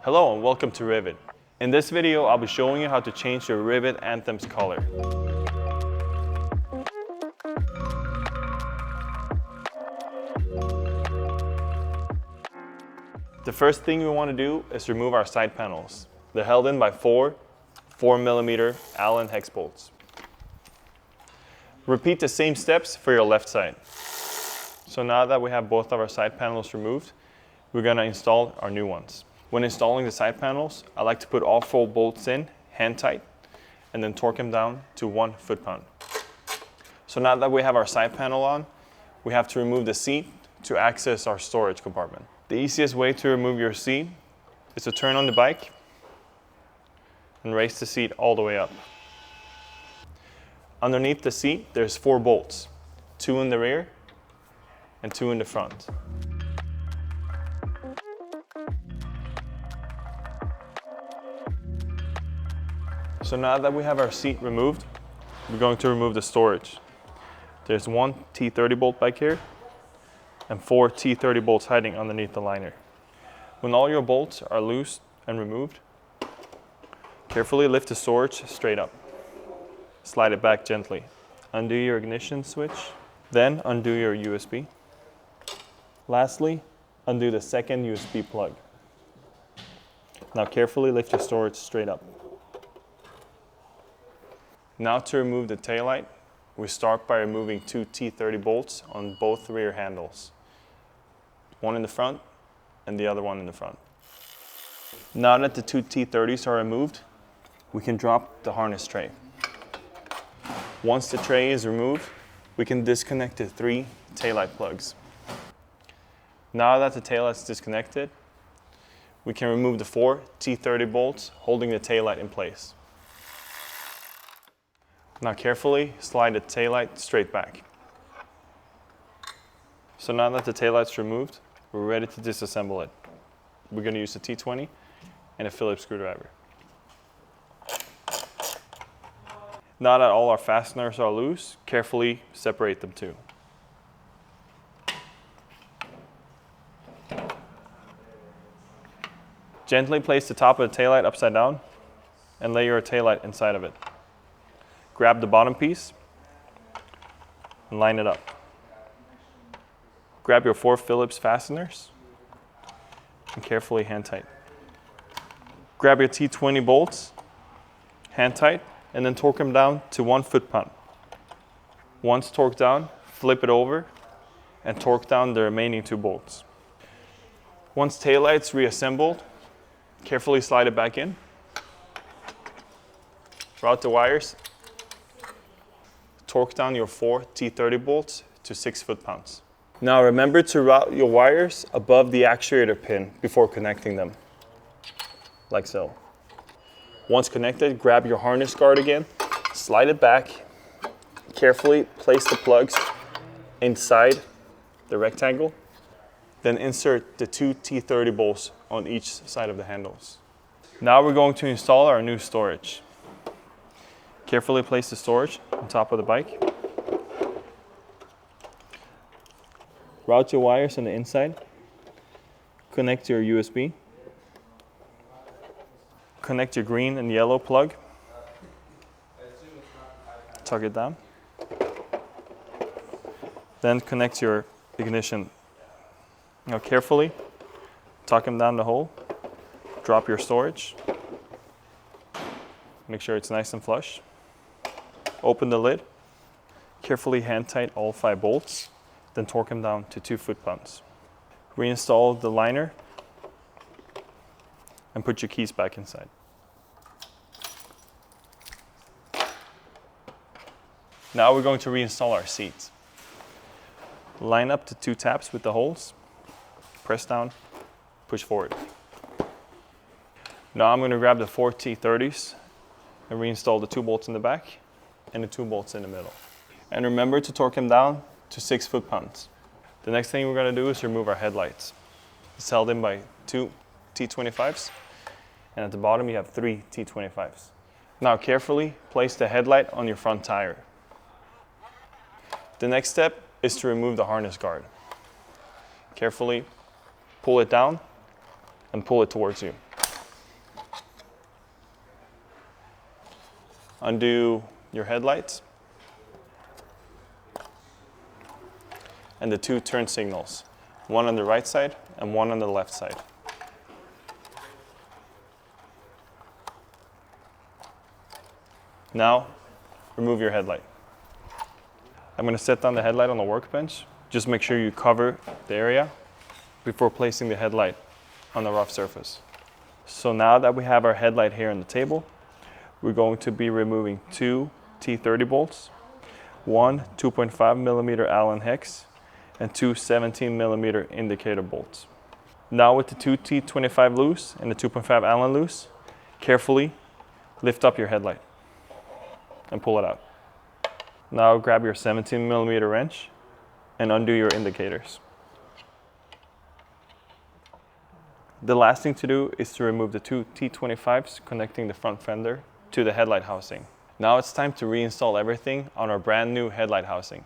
Hello and welcome to Ryvid. In this video, I'll be showing you how to change your Ryvid Anthem's color. The first thing we want to do is remove our side panels. They're held in by four 4mm Allen hex bolts. Repeat the same steps for your left side. So now that we have both of our side panels removed, we're going to install our new ones. When installing the side panels, I like to put all 4 bolts in hand tight and then torque them down to 1 foot-pound. So now that we have our side panel on, we have to remove the seat to access our storage compartment. The easiest way to remove your seat is to turn on the bike and raise the seat all the way up. Underneath the seat, there's 4 bolts, 2 in the rear and 2 in the front. So now that we have our seat removed, we're going to remove the storage. There's 1 T30 bolt back here and 4 T30 bolts hiding underneath the liner. When all your bolts are loose and removed, carefully lift the storage straight up. Slide it back gently. Undo your ignition switch, then undo your USB. Lastly, undo the second USB plug. Now carefully lift your storage straight up. Now to remove the taillight, we start by removing 2 T30 bolts on both rear handles. One in the front and the other one in the front. Now that the 2 T30s are removed, we can drop the harness tray. Once the tray is removed, we can disconnect the 3 taillight plugs. Now that the taillight is disconnected, we can remove the 4 T30 bolts holding the taillight in place. Now carefully slide the taillight straight back. So now that the taillight's removed, we're ready to disassemble it. We're going to use a T20 and a Phillips screwdriver. Now that all our fasteners are loose, carefully separate them too. Gently place the top of the taillight upside down and lay your taillight inside of it. Grab the bottom piece and line it up. Grab your 4 Phillips fasteners and carefully hand tight. Grab your T20 bolts, hand tight, and then torque them down to 1 foot-pound. Once torqued down, flip it over and torque down the remaining 2 bolts. Once taillight's reassembled, carefully slide it back in. Route the wires. Torque down your 4 T30 bolts to 6 foot-pounds. Now remember to route your wires above the actuator pin before connecting them, like so. Once connected, grab your harness guard again, slide it back, carefully place the plugs inside the rectangle, then insert the 2 T30 bolts on each side of the handles. Now we're going to install our new storage. Carefully place the storage on top of the bike. Route your wires on the inside. Connect your USB. Connect your green and yellow plug. Tuck it down. Then connect your ignition. Now carefully tuck them down the hole. Drop your storage. Make sure it's nice and flush. Open the lid. Carefully hand tight all 5 bolts. Then torque them down to 2 foot-pounds. Reinstall the liner and put your keys back inside. Now we're going to reinstall our seats. Line up the 2 tabs with the holes. Press down, push forward. Now I'm going to grab the 4 T30s and reinstall the 2 bolts in the back and the 2 bolts in the middle. And remember to torque them down to 6 foot-pounds. The next thing we're going to do is remove our headlights. It's held in by 2 T25s, and at the bottom you have 3 T25s. Now carefully place the headlight on your front tire. The next step is to remove the harness guard. Carefully pull it down and pull it towards you. Undo your headlights and the 2 turn signals, one on the right side and one on the left side. Now, remove your headlight. I'm going to set down the headlight on the workbench. Just make sure you cover the area before placing the headlight on the rough surface. So now that we have our headlight here on the table, we're going to be removing 2 T30 bolts, 1 2.5mm Allen hex, and 2 17mm indicator bolts. Now with the 2 T25 loose and the 2.5 Allen loose, carefully lift up your headlight and pull it out. Now grab your 17mm wrench and undo your indicators. The last thing to do is to remove the 2 T25s connecting the front fender to the headlight housing. Now it's time to reinstall everything on our brand new headlight housing.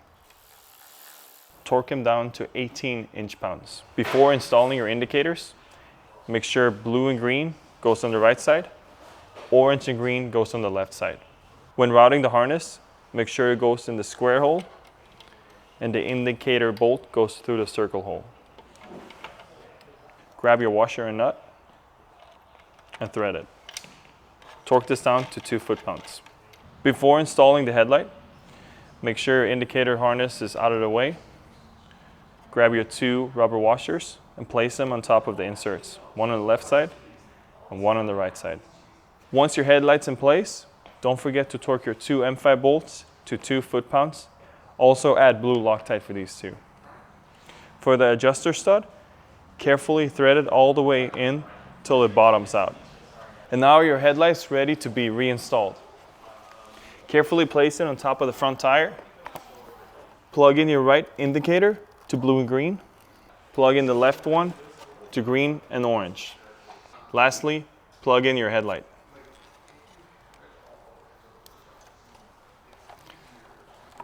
Torque them down to 18 inch-pounds. Before installing your indicators, make sure blue and green goes on the right side, orange and green goes on the left side. When routing the harness, make sure it goes in the square hole and the indicator bolt goes through the circle hole. Grab your washer and nut and thread it. Torque this down to 2 foot-pounds. Before installing the headlight, make sure your indicator harness is out of the way. Grab your 2 rubber washers and place them on top of the inserts, one on the left side and one on the right side. Once your headlight's in place, don't forget to torque your 2 M5 bolts to 2 foot-pounds. Also add blue Loctite for these 2. For the adjuster stud, carefully thread it all the way in till it bottoms out. And now your headlight's ready to be reinstalled. Carefully place it on top of the front tire. Plug in your right indicator to blue and green. Plug in the left one to green and orange. Lastly, plug in your headlight.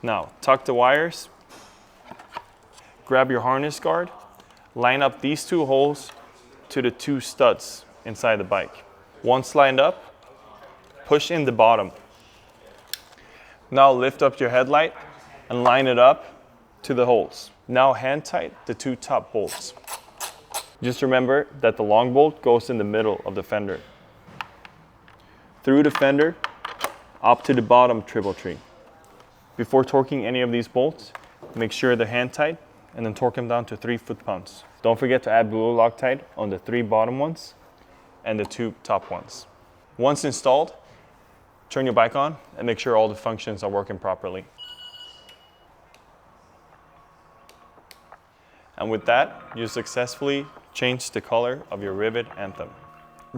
Now, tuck the wires. Grab your harness guard. Line up these 2 holes to the 2 studs inside the bike. Once lined up, push in the bottom. Now lift up your headlight and line it up to the holes. Now hand tight the 2 top bolts. Just remember that the long bolt goes in the middle of the fender. Through the fender, up to the bottom triple tree. Before torquing any of these bolts, make sure they're hand tight and then torque them down to 3 foot-pounds. Don't forget to add blue Loctite on the 3 bottom ones and the 2 top ones. Once installed, turn your bike on and make sure all the functions are working properly. And with that, you successfully changed the color of your Ryvid Anthem.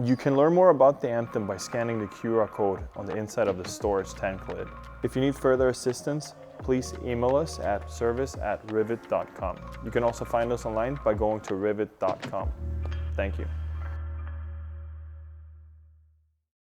You can learn more about the Anthem by scanning the QR code on the inside of the storage tank lid. If you need further assistance, please email us at service@ryvid.com. You can also find us online by going to ryvid.com. Thank you.